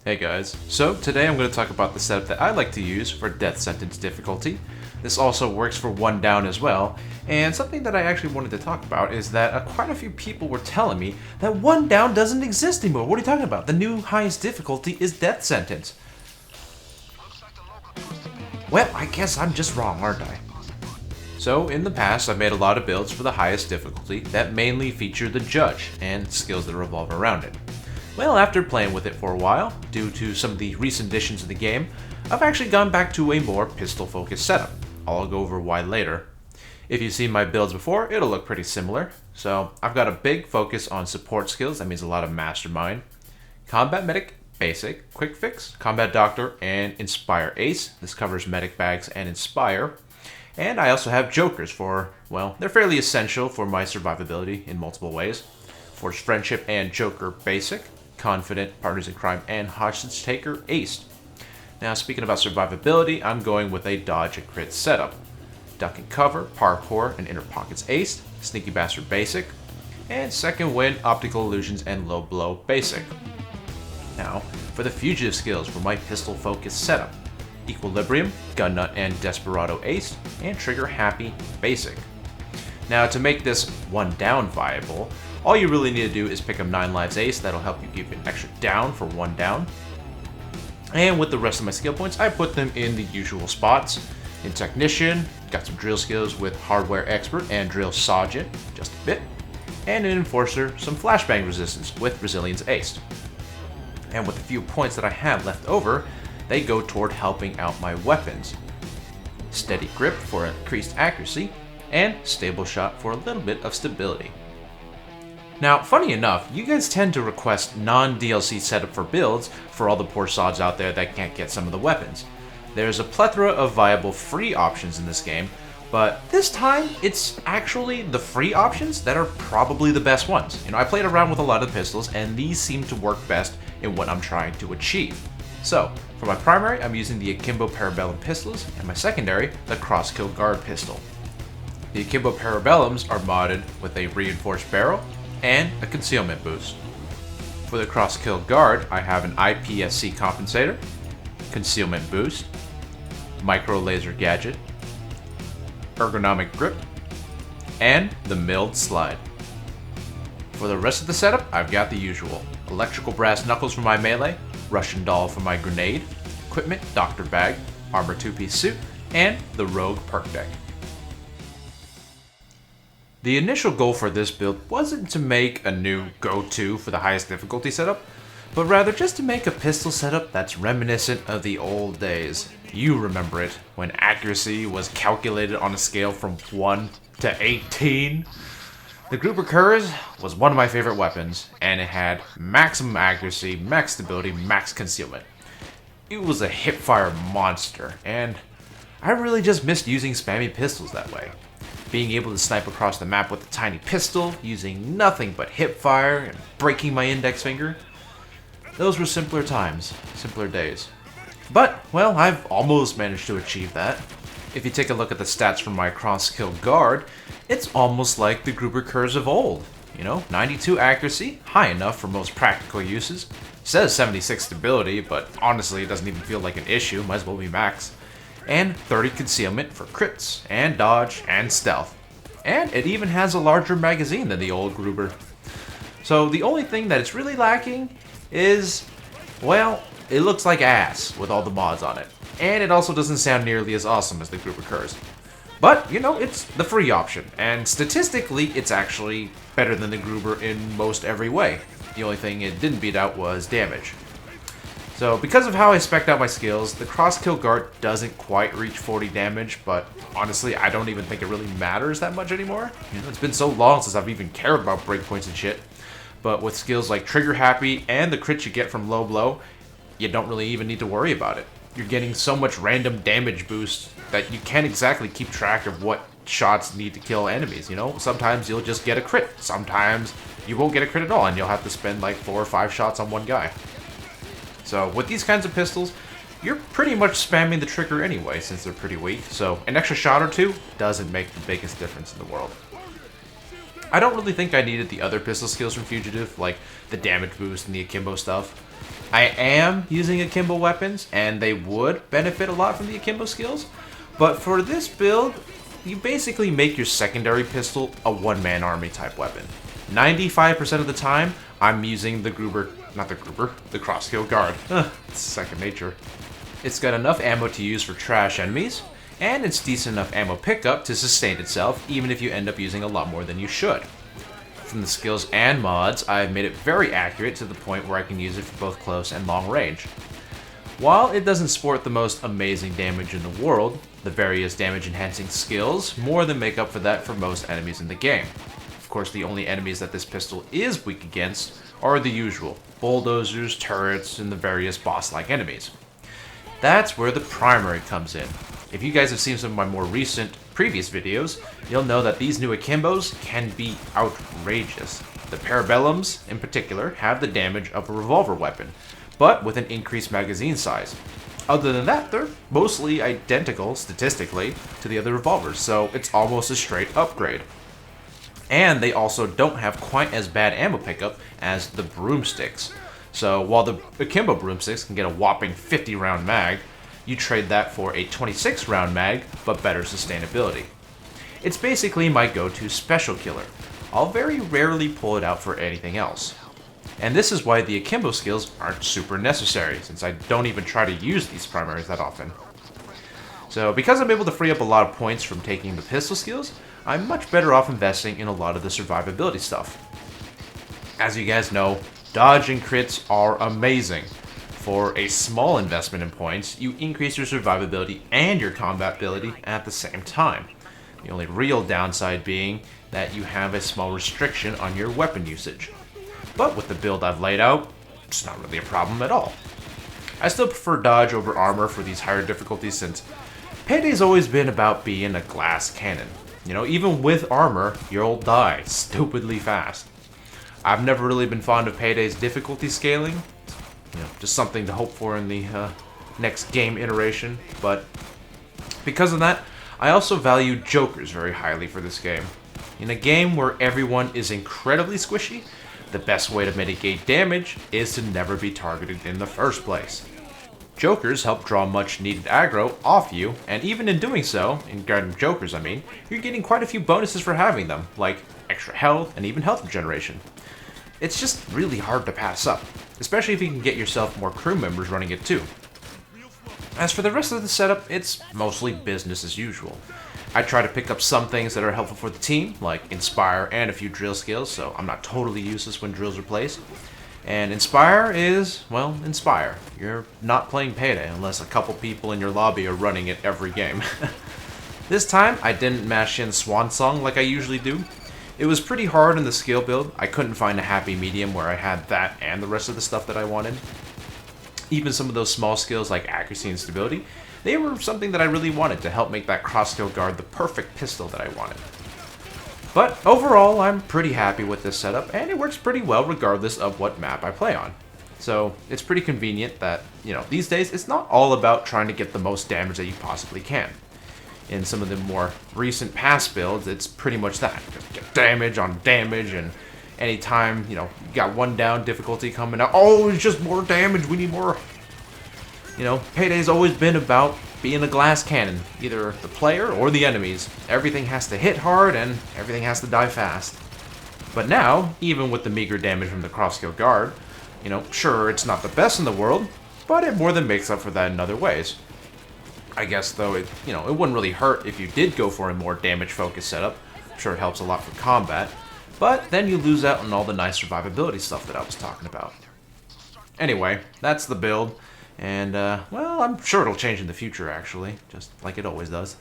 Hey guys, so today I'm going to talk about the setup that I like to use for death sentence difficulty. This also works for one down as well, and something that I actually wanted to talk about is that quite a few people were telling me that one down doesn't exist anymore. What are you talking about? The new highest difficulty is death sentence. Well, I guess I'm just wrong, aren't I? So, in the past, I've made a lot of builds for the highest difficulty that mainly feature the judge and skills that revolve around it. Well, after playing with it for a while, due to some of the recent additions of the game, I've actually gone back to a more pistol-focused setup. I'll go over why later. If you've seen my builds before, it'll look pretty similar. So, I've got a big focus on support skills, that means a lot of mastermind, combat medic, basic, quick fix, combat doctor, and inspire ace. This covers medic bags and inspire. And I also have jokers for, well, they're fairly essential for my survivability in multiple ways. Force friendship and joker basic, confident, partners in crime, and hostage taker aced. Now speaking about survivability, I'm going with a dodge and crit setup. Duck and cover, parkour, and inner pockets aced, sneaky bastard basic, and second wind, optical illusions, and low blow basic. Now for the fugitive skills for my pistol focused setup. Equilibrium, gun nut, and desperado aced, and trigger happy basic. Now to make this one down viable, all you really need to do is pick up 9 lives ace. That'll help you give an extra down for one down. And with the rest of my skill points, I put them in the usual spots. In technician, got some drill skills with hardware expert and drill sergeant, just a bit. And in enforcer, some flashbang resistance with resilience aced. And with the few points that I have left over, they go toward helping out my weapons. Steady grip for increased accuracy, and stable shot for a little bit of stability. Now, funny enough, you guys tend to request non-DLC setup for builds for all the poor sods out there that can't get some of the weapons. There's a plethora of viable free options in this game, but this time it's actually the free options that are probably the best ones. I played around with a lot of pistols, and these seem to work best in what I'm trying to achieve. So, for my primary, I'm using the Akimbo Parabellum pistols, and my secondary, the Crosskill Guard pistol. The Akimbo Parabellums are modded with a reinforced barrel and a concealment boost. For the Crosskill Guard, I have an IPSC compensator, concealment boost, micro laser gadget, ergonomic grip, and the milled slide. For the rest of the setup, I've got the usual: electrical brass knuckles for my melee, Russian doll for my grenade, equipment, doctor bag, armor 2-piece suit, and the rogue perk deck. The initial goal for this build wasn't to make a new go-to for the highest difficulty setup, but rather just to make a pistol setup that's reminiscent of the old days. You remember it, when accuracy was calculated on a scale from 1 to 18. The Grouper Kurz was one of my favorite weapons, and it had maximum accuracy, max stability, max concealment. It was a hipfire monster, and I really just missed using spammy pistols that way. Being able to snipe across the map with a tiny pistol, using nothing but hipfire, and breaking my index finger. Those were simpler times, simpler days. But, well, I've almost managed to achieve that. If you take a look at the stats from my Crosskill Guard, it's almost like the Grouper Kurz of old. 92 accuracy, high enough for most practical uses. It says 76 stability, but honestly it doesn't even feel like an issue, might as well be max. And 30 concealment for crits, and dodge, and stealth. And it even has a larger magazine than the old Gruber. So the only thing that it's really lacking is, well, it looks like ass with all the mods on it. And it also doesn't sound nearly as awesome as the Grouper Kurz. But, it's the free option, and statistically, it's actually better than the Gruber in most every way. The only thing it didn't beat out was damage. So, because of how I spec'd out my skills, the Crosskill Guard doesn't quite reach 40 damage, but honestly, I don't even think it really matters that much anymore. It's been so long since I've even cared about breakpoints and shit. But with skills like Trigger Happy and the crits you get from Low Blow, you don't really even need to worry about it. You're getting so much random damage boost that you can't exactly keep track of what shots need to kill enemies, Sometimes you'll just get a crit, sometimes you won't get a crit at all, and you'll have to spend like 4 or 5 shots on one guy. So with these kinds of pistols, you're pretty much spamming the trigger anyway, since they're pretty weak, so an extra shot or two doesn't make the biggest difference in the world. I don't really think I needed the other pistol skills from Fugitive, like the damage boost and the akimbo stuff. I am using akimbo weapons, and they would benefit a lot from the akimbo skills, but for this build, you basically make your secondary pistol a one-man army type weapon. 95% of the time, I'm using the Crossskill Guard. It's second nature. It's got enough ammo to use for trash enemies, and it's decent enough ammo pickup to sustain itself even if you end up using a lot more than you should. From the skills and mods, I've made it very accurate to the point where I can use it for both close and long range. While it doesn't sport the most amazing damage in the world, the various damage enhancing skills more than make up for that for most enemies in the game. Of course, the only enemies that this pistol is weak against are the usual bulldozers, turrets, and the various boss-like enemies. That's where the primary comes in. If you guys have seen some of my more recent previous videos, you'll know that these new akimbos can be outrageous. The Parabellums, in particular, have the damage of a revolver weapon, but with an increased magazine size. Other than that, they're mostly identical, statistically, to the other revolvers, so it's almost a straight upgrade. And they also don't have quite as bad ammo pickup as the broomsticks. So while the akimbo broomsticks can get a whopping 50 round mag, you trade that for a 26 round mag, but better sustainability. It's basically my go-to special killer. I'll very rarely pull it out for anything else. And this is why the akimbo skills aren't super necessary, since I don't even try to use these primaries that often. So because I'm able to free up a lot of points from taking the pistol skills, I'm much better off investing in a lot of the survivability stuff. As you guys know, dodge and crits are amazing. For a small investment in points, you increase your survivability and your combat ability at the same time. The only real downside being that you have a small restriction on your weapon usage. But with the build I've laid out, it's not really a problem at all. I still prefer dodge over armor for these higher difficulties since Payday's always been about being a glass cannon. You know, even with armor, you'll die stupidly fast. I've never really been fond of Payday's difficulty scaling. You know, just something to hope for in the next game iteration. But because of that, I also value jokers very highly for this game. In a game where everyone is incredibly squishy, the best way to mitigate damage is to never be targeted in the first place. Jokers help draw much needed aggro off you, and even in doing so, in guarding jokers I mean, you're getting quite a few bonuses for having them, like extra health and even health regeneration. It's just really hard to pass up, especially if you can get yourself more crew members running it too. As for the rest of the setup, it's mostly business as usual. I try to pick up some things that are helpful for the team, like Inspire and a few drill skills, so I'm not totally useless when drills are placed. And Inspire is, well, Inspire. You're not playing Payday unless a couple people in your lobby are running it every game. This time, I didn't mash in Swan Song like I usually do. It was pretty hard in the skill build. I couldn't find a happy medium where I had that and the rest of the stuff that I wanted. Even some of those small skills like accuracy and stability, they were something that I really wanted to help make that Crossskill Guard the perfect pistol that I wanted. But overall, I'm pretty happy with this setup, and it works pretty well regardless of what map I play on. So it's pretty convenient that, you know, these days it's not all about trying to get the most damage that you possibly can. In some of the more recent past builds, it's pretty much that. Just get damage on damage, and anytime, you know, you got one down difficulty coming out, oh, it's just more damage, we need more. You know, Payday's always been about being a glass cannon, either the player or the enemies. Everything has to hit hard, and everything has to die fast. But now, even with the meager damage from the Crossskill Guard, you know, sure, it's not the best in the world, but it more than makes up for that in other ways. I guess, though, it wouldn't really hurt if you did go for a more damage-focused setup. I'm sure it helps a lot for combat, but then you lose out on all the nice survivability stuff that I was talking about. Anyway, that's the build, and, well, I'm sure it'll change in the future, actually, just like it always does.